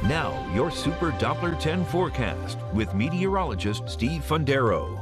Now, your Super Doppler 10 forecast with meteorologist Steve Fundaro.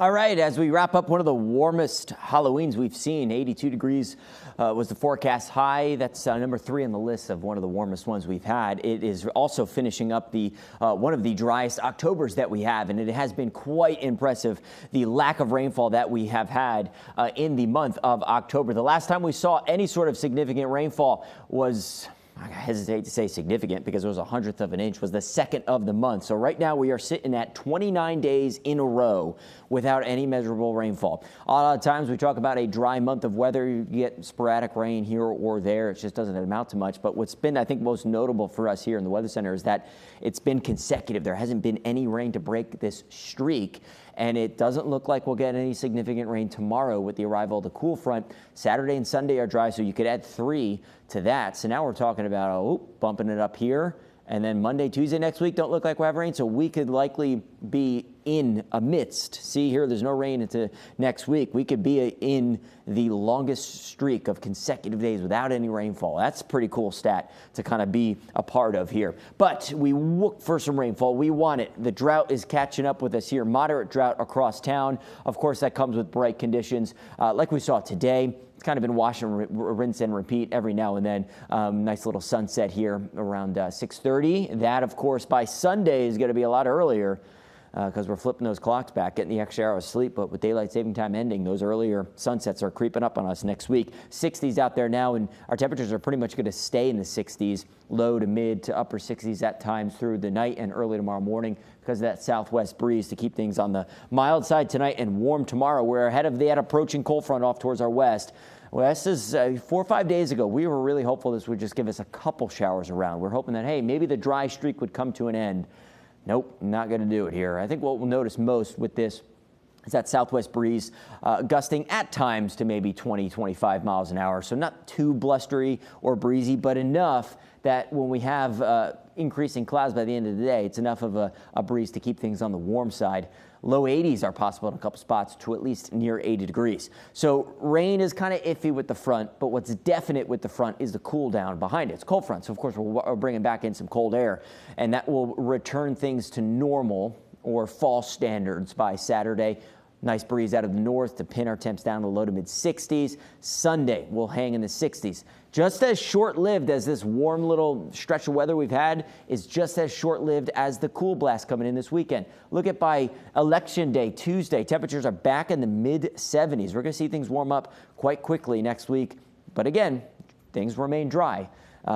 All right, as we wrap up one of the warmest Halloweens we've seen, 82 degrees was the forecast high. That's number 3 on the list of one of the warmest ones we've had. It is also finishing up the one of the driest Octobers that we have, and it has been quite impressive, the lack of rainfall that we have had in the month of October. The last time we saw any sort of significant rainfall was, I hesitate to say significant because it was 1/100th of an inch, was the 2nd of the month. So right now we are sitting at 29 days in a row without any measurable rainfall. A lot of times we talk about a dry month of weather. You get sporadic rain here or there. It just doesn't amount to much. But what's been, I think, most notable for us here in the Weather Center is that it's been consecutive. There hasn't been any rain to break this streak. And it doesn't look like we'll get any significant rain tomorrow with the arrival of the cool front. Saturday and Sunday are dry, so you could add 3 to that. So now we're talking about bumping it up here. And then Monday, Tuesday next week don't look like we'll have rain, so we could likely be in amidst. See here, there's no rain into next week. We could be in the longest streak of consecutive days without any rainfall. That's a pretty cool stat to kind of be a part of here. But we look for some rainfall. We want it. The drought is catching up with us here. Moderate drought across town. Of course, that comes with bright conditions like we saw today. It's kind of been wash and rinse and repeat every now and then. Nice little sunset here around 6:30. That, of course, by Sunday is going to be a lot earlier because we're flipping those clocks back, getting the extra hour of sleep. But with daylight saving time ending, those earlier sunsets are creeping up on us next week. 60s out there now, and our temperatures are pretty much going to stay in the 60s, low to mid to upper 60s at times through the night and early tomorrow morning because of that southwest breeze to keep things on the mild side tonight and warm tomorrow. We're ahead of that approaching cold front off towards our west. West is 4 or 5 days ago, we were really hopeful this would just give us a couple showers around. We're hoping that, hey, maybe the dry streak would come to an end. Nope, not going to do it here. I think what we'll notice most with this is that southwest breeze gusting at times to maybe 20, 25 miles an hour. So not too blustery or breezy, but enough that when we have increasing clouds by the end of the day, it's enough of a breeze to keep things on the warm side. Low 80s are possible in a couple spots to at least near 80 degrees. So rain is kind of iffy with the front, but what's definite with the front is the cool down behind it. It's cold front, so of course we're bringing back in some cold air, and that will return things to normal or fall standards by Saturday. Nice breeze out of the north to pin our temps down to low to mid 60s. Sunday will hang in the 60s. Just as short-lived as this warm little stretch of weather we've had is just as short-lived as the cool blast coming in this weekend. Look at by Election Day, Tuesday, temperatures are back in the mid 70s. We're going to see things warm up quite quickly next week. But again, things remain dry.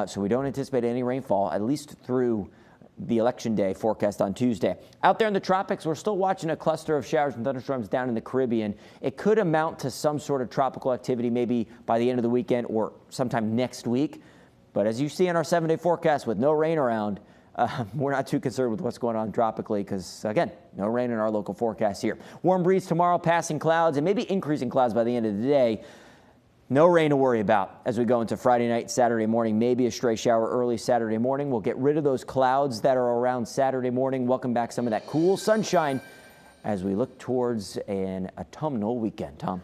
So we don't anticipate any rainfall, at least through the Election Day forecast on Tuesday. Out there in the tropics, we're still watching a cluster of showers and thunderstorms down in the Caribbean. It could amount to some sort of tropical activity maybe by the end of the weekend or sometime next week. But as you see in our 7-day forecast with no rain around, we're not too concerned with what's going on tropically because, again, no rain in our local forecast here. Warm breeze tomorrow, passing clouds and maybe increasing clouds by the end of the day. No rain to worry about as we go into Friday night, Saturday morning, maybe a stray shower early Saturday morning. We'll get rid of those clouds that are around Saturday morning. Welcome back some of that cool sunshine as we look towards an autumnal weekend. Tom.